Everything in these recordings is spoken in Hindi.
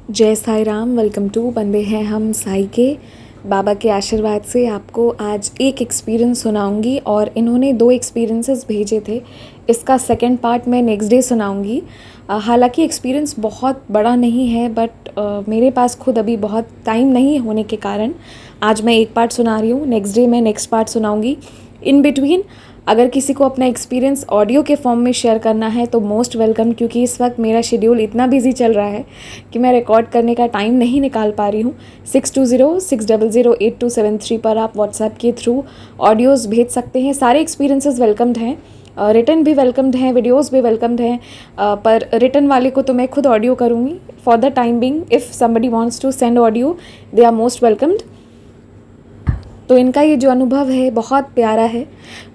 जय साई राम। वेलकम टू बंदे हैं हम साई के। बाबा के आशीर्वाद से आपको आज एक एक्सपीरियंस सुनाऊंगी और इन्होंने 2 एक्सपीरियंसेस भेजे थे। इसका सेकंड पार्ट मैं नेक्स्ट डे सुनाऊंगी। हालांकि एक्सपीरियंस बहुत बड़ा नहीं है बट मेरे पास खुद अभी बहुत टाइम नहीं होने के कारण आज मैं एक पार्ट सुना रही हूँ। नेक्स्ट डे मैं नेक्स्ट पार्ट सुनाऊंगी। इन बिटवीन अगर किसी को अपना एक्सपीरियंस ऑडियो के फॉर्म में शेयर करना है तो मोस्ट वेलकम, क्योंकि इस वक्त मेरा शेड्यूल इतना बिजी चल रहा है कि मैं रिकॉर्ड करने का टाइम नहीं निकाल पा रही हूँ। 6206008273 पर आप व्हाट्सएप के थ्रू ऑडियोज़ भेज सकते हैं। सारे एक्सपीरियंसेस वेलकम्ड हैं, रिटन भी वेलकम्ड हैं, वीडियोज़ भी वेलकम्ड हैं, पर रिटन वाले को तो मैं खुद ऑडियो करूँगी for the time being. If somebody wants to send audio they are most welcomed. तो इनका ये जो अनुभव है बहुत प्यारा है।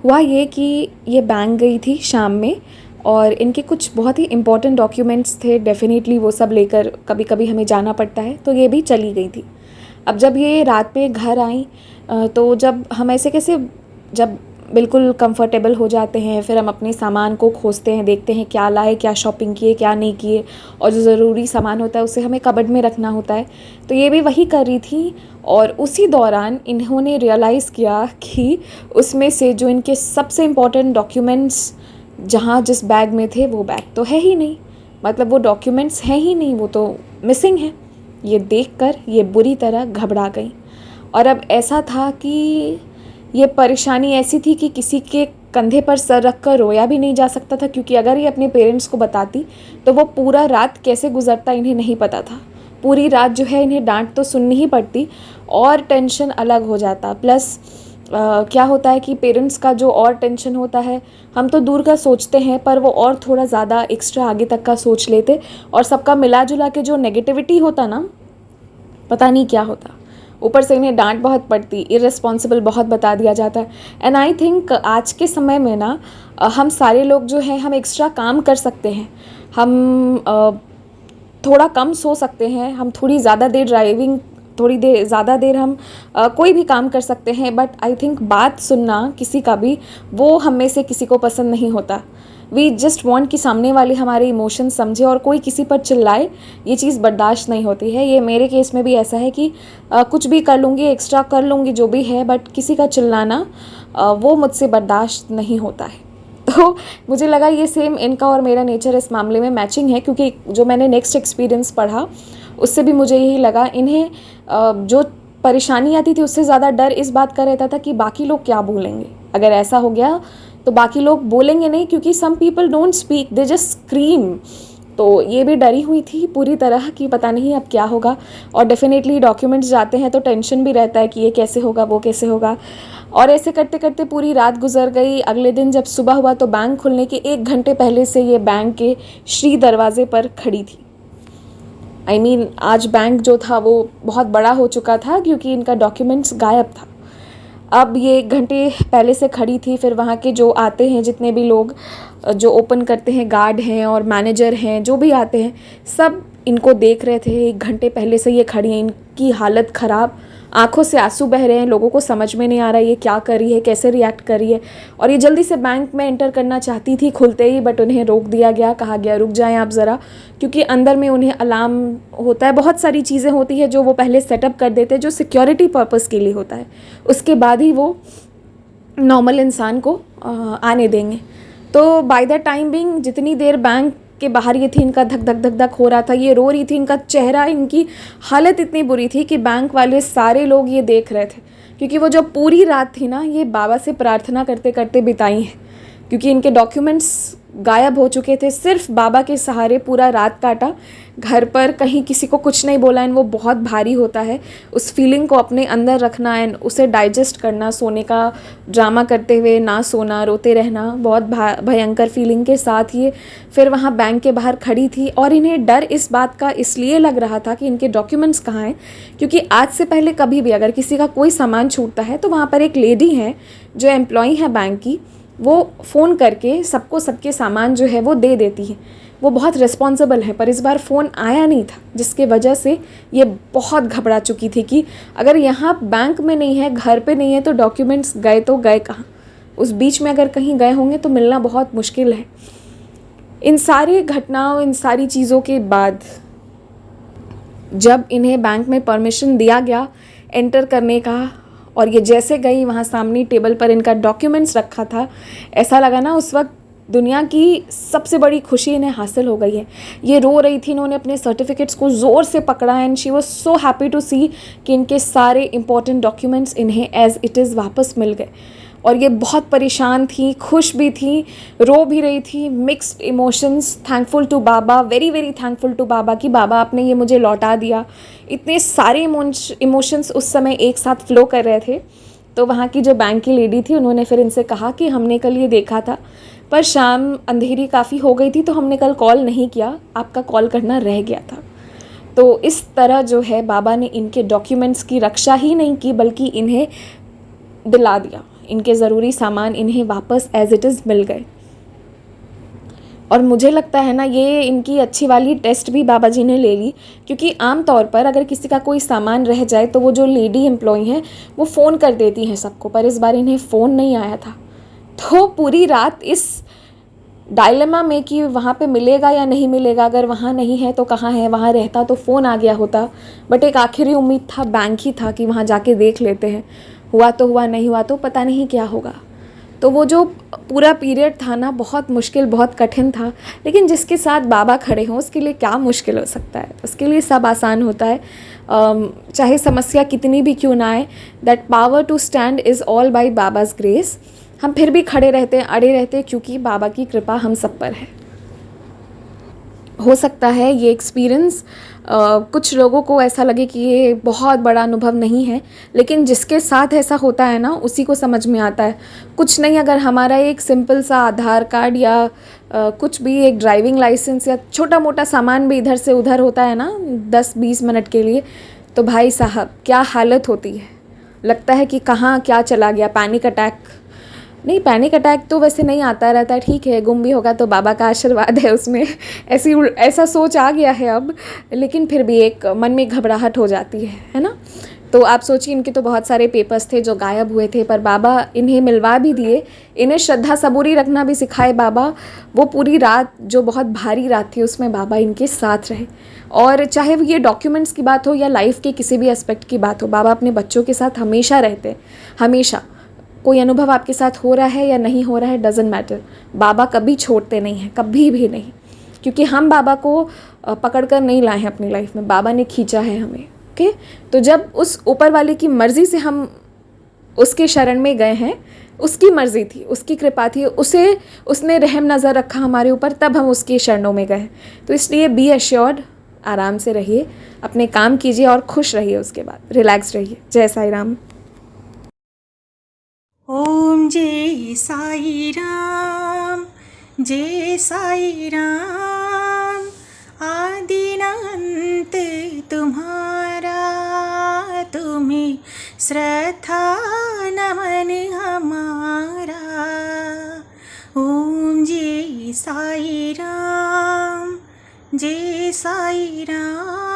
हुआ ये कि ये बैंक गई थी शाम में और इनके कुछ बहुत ही इम्पॉर्टेंट डॉक्यूमेंट्स थे। डेफिनेटली वो सब लेकर कभी कभी हमें जाना पड़ता है, तो ये भी चली गई थी। अब जब ये रात में घर आई तो जब हम ऐसे कैसे जब बिल्कुल कंफर्टेबल हो जाते हैं, फिर हम अपने सामान को खोजते हैं, देखते हैं क्या लाए, क्या शॉपिंग किए, क्या नहीं किए, और जो ज़रूरी सामान होता है उसे हमें कबर्ड में रखना होता है। तो ये भी वही कर रही थी और उसी दौरान इन्होंने रियलाइज़ किया कि उसमें से जो इनके सबसे इम्पॉर्टेंट डॉक्यूमेंट्स जहाँ जिस बैग में थे वो बैग तो है ही नहीं, मतलब वो डॉक्यूमेंट्स हैं ही नहीं, वो तो मिसिंग है। ये देखकर ये बुरी तरह घबरा गई। और अब ऐसा था कि ये परेशानी ऐसी थी कि किसी के कंधे पर सर रख कर रोया भी नहीं जा सकता था, क्योंकि अगर ये अपने पेरेंट्स को बताती तो वो पूरा रात कैसे गुजरता इन्हें नहीं पता था। पूरी रात जो है इन्हें डांट तो सुननी ही पड़ती और टेंशन अलग हो जाता। प्लस क्या होता है कि पेरेंट्स का जो और टेंशन होता है, हम तो दूर का सोचते हैं पर वो और थोड़ा ज़्यादा एक्स्ट्रा आगे तक का सोच लेते, और सबका मिला जुला के जो नेगेटिविटी होता ना, पता नहीं क्या होता। ऊपर से इन्हें डांट बहुत पड़ती, इररिस्पॉन्सिबल बहुत बता दिया जाता है। एंड आई थिंक आज के समय में ना हम सारे लोग जो हैं हम एक्स्ट्रा काम कर सकते हैं। हम थोड़ा कम सो सकते हैं, हम थोड़ी ज़्यादा देर ड्राइविंग, थोड़ी देर ज़्यादा देर हम कोई भी काम कर सकते हैं। बट आई थिंक बात सुनना किसी का भी, वो हम में से किसी को पसंद नहीं होता। वी जस्ट वांट कि सामने वाले हमारे इमोशन समझे, और कोई किसी पर चिल्लाए ये चीज़ बर्दाश्त नहीं होती है। ये मेरे केस में भी ऐसा है कि कुछ भी कर लूँगी, एक्स्ट्रा कर लूँगी जो भी है, बट किसी का चिल्लाना वो मुझसे बर्दाश्त नहीं होता है। तो मुझे लगा ये सेम इनका और मेरा नेचर इस मामले में मैचिंग है, क्योंकि जो मैंने नेक्स्ट एक्सपीरियंस पढ़ा उससे भी मुझे यही लगा। इन्हें जो परेशानी आती थी उससे ज़्यादा डर इस बात का रहता था कि बाकी लोग क्या बोलेंगे। अगर ऐसा हो गया तो बाकी लोग बोलेंगे नहीं, क्योंकि some people don't speak, they just scream. तो ये भी डरी हुई थी पूरी तरह कि पता नहीं अब क्या होगा। और डेफिनेटली डॉक्यूमेंट्स जाते हैं तो टेंशन भी रहता है कि ये कैसे होगा, वो कैसे होगा। और ऐसे करते करते पूरी रात गुजर गई। अगले दिन जब सुबह हुआ तो बैंक खुलने के 1 घंटे पहले से ये बैंक के श्री दरवाजे पर खड़ी थी। आई मीन आज बैंक जो था वो बहुत बड़ा हो चुका था, क्योंकि इनका डॉक्यूमेंट्स गायब था। अब ये 1 घंटे पहले से खड़ी थी। फिर वहाँ के जो आते हैं, जितने भी लोग जो ओपन करते हैं, गार्ड हैं और मैनेजर हैं, जो भी आते हैं, सब इनको देख रहे थे। 1 घंटे पहले से ये खड़ी हैं, इनकी हालत ख़राब, आंखों से आंसू बह रहे हैं। लोगों को समझ में नहीं आ रहा है ये क्या कर रही है, कैसे रिएक्ट कर रही है। और ये जल्दी से बैंक में एंटर करना चाहती थी खुलते ही, बट उन्हें रोक दिया गया। कहा गया रुक जाएं आप ज़रा, क्योंकि अंदर में उन्हें अलार्म होता है, बहुत सारी चीज़ें होती है जो वो पहले सेटअप कर देते हैं, जो सिक्योरिटी पर्पज़ के लिए होता है। उसके बाद ही वो नॉर्मल इंसान को आने देंगे। तो बाय द टाइम बिंग जितनी देर बैंक के बाहर ये थी, इनका धक धक धक धक हो रहा था, ये रो रही थी, इनका चेहरा, इनकी हालत इतनी बुरी थी कि बैंक वाले सारे लोग ये देख रहे थे। क्योंकि वो जो पूरी रात थी ना, ये बाबा से प्रार्थना करते करते बिताई है, क्योंकि इनके डॉक्यूमेंट्स गायब हो चुके थे। सिर्फ बाबा के सहारे पूरा रात काटा, घर पर कहीं किसी को कुछ नहीं बोला। एंड वो बहुत भारी होता है उस फीलिंग को अपने अंदर रखना एंड उसे डाइजेस्ट करना, सोने का ड्रामा करते हुए ना सोना, रोते रहना, बहुत भयंकर फीलिंग के साथ ये फिर वहाँ बैंक के बाहर खड़ी थी। और इन्हें डर इस बात का इसलिए लग रहा था कि इनके डॉक्यूमेंट्स कहाँ हैं, क्योंकि आज से पहले कभी भी अगर किसी का कोई सामान छूटता है तो वहाँ पर एक लेडी है जो एम्प्लॉई है बैंक की, वो फ़ोन करके सबको सबके सामान जो है वो दे देती है। वो बहुत रिस्पॉन्सिबल है। पर इस बार फ़ोन आया नहीं था, जिसके वजह से ये बहुत घबरा चुकी थी कि अगर यहाँ बैंक में नहीं है, घर पे नहीं है, तो डॉक्यूमेंट्स गए तो गए कहाँ। उस बीच में अगर कहीं गए होंगे तो मिलना बहुत मुश्किल है। इन सारी घटनाओं, इन सारी चीज़ों के बाद जब इन्हें बैंक में परमिशन दिया गया एंटर करने का, और ये जैसे गई वहाँ सामने टेबल पर इनका डॉक्यूमेंट्स रखा था, ऐसा लगा ना उस वक्त दुनिया की सबसे बड़ी खुशी इन्हें हासिल हो गई है। ये रो रही थी, इन्होंने अपने सर्टिफिकेट्स को ज़ोर से पकड़ा and she was so happy to see कि इनके सारे इंपॉर्टेंट डॉक्यूमेंट्स इन्हें एज़ इट इज़ वापस मिल गए। और ये बहुत परेशान थी, खुश भी थी, रो भी रही थी, मिक्स्ड इमोशंस, थैंकफुल टू बाबा, वेरी वेरी थैंकफुल टू बाबा कि बाबा आपने ये मुझे लौटा दिया। इतने सारे इमोशंस उस समय एक साथ फ्लो कर रहे थे। तो वहाँ की जो बैंक की लेडी थी उन्होंने फिर इनसे कहा कि हमने कल ये देखा था, पर शाम अंधेरी काफ़ी हो गई थी तो हमने कल कॉल नहीं किया, आपका कॉल करना रह गया था। तो इस तरह जो है बाबा ने इनके डॉक्यूमेंट्स की रक्षा ही नहीं की बल्कि इन्हें दिला दिया, इनके ज़रूरी सामान इन्हें वापस एज इट इज़ मिल गए। और मुझे लगता है ना ये इनकी अच्छी वाली टेस्ट भी बाबा जी ने ले ली, क्योंकि आम तौर पर अगर किसी का कोई सामान रह जाए तो वो जो लेडी एम्प्लॉय हैं वो फ़ोन कर देती हैं सबको, पर इस बार इन्हें फ़ोन नहीं आया था। तो पूरी रात इस डायलेमा में कि वहाँ पे मिलेगा या नहीं मिलेगा, अगर वहाँ नहीं है तो कहाँ है, वहाँ रहता तो फ़ोन आ गया होता, बट एक आखिरी उम्मीद था, बैंक ही था कि वहाँ जाके देख लेते हैं, हुआ तो हुआ, नहीं हुआ तो पता नहीं क्या होगा। तो वो जो पूरा पीरियड था ना बहुत मुश्किल, बहुत कठिन था, लेकिन जिसके साथ बाबा खड़े हों उसके लिए क्या मुश्किल हो सकता है, उसके लिए सब आसान होता है। चाहे समस्या कितनी भी क्यों ना आए, that power to stand is all by Baba's grace. हम फिर भी खड़े रहते हैं, अड़े रहते हैं, क्योंकि बाबा की कृपा हम सब पर है। हो सकता है ये एक्सपीरियंस कुछ लोगों को ऐसा लगे कि ये बहुत बड़ा अनुभव नहीं है, लेकिन जिसके साथ ऐसा होता है ना उसी को समझ में आता है। कुछ नहीं, अगर हमारा एक सिंपल सा आधार कार्ड या कुछ भी, एक ड्राइविंग लाइसेंस या छोटा मोटा सामान भी इधर से उधर होता है ना 10-20 मिनट के लिए, तो भाई साहब क्या हालत होती है, लगता है कि कहाँ क्या चला गया। पैनिक अटैक नहीं, पैनिक अटैक तो वैसे नहीं आता रहता है, ठीक है, गुम भी होगा तो बाबा का आशीर्वाद है उसमें, ऐसा सोच आ गया है अब, लेकिन फिर भी एक मन में घबराहट हो जाती है ना। तो आप सोचिए, इनके तो बहुत सारे पेपर्स थे जो गायब हुए थे, पर बाबा इन्हें मिलवा भी दिए, इन्हें श्रद्धा सबूरी रखना भी सिखाए बाबा। वो पूरी रात जो बहुत भारी रात थी उसमें बाबा इनके साथ रहे। और चाहे ये डॉक्यूमेंट्स की बात हो या लाइफ के किसी भी एस्पेक्ट की बात हो, बाबा अपने बच्चों के साथ हमेशा रहते हैं, हमेशा। कोई अनुभव आपके साथ हो रहा है या नहीं हो रहा है, डजेंट मैटर, बाबा कभी छोड़ते नहीं हैं, कभी भी नहीं, क्योंकि हम बाबा को पकड़ कर नहीं लाए हैं अपनी लाइफ में, बाबा ने खींचा है हमें। ओके, तो जब उस ऊपर वाले की मर्ज़ी से हम उसके शरण में गए हैं, उसकी मर्ज़ी थी, उसकी कृपा थी, उसने रहम नज़र रखा हमारे ऊपर, तब हम उसके शरणों में गए। तो इसलिए बी एश्योर्ड, आराम से रहिए, अपने काम कीजिए और खुश रहिए, उसके बाद रिलैक्स रहिए। जय साई राम। ओम जय साई राम, जय साई राम। आदिनांत तुम्हारा, तुम्हें श्रद्धा नमन हमारा। ओम जय साई राम, जय साई राम।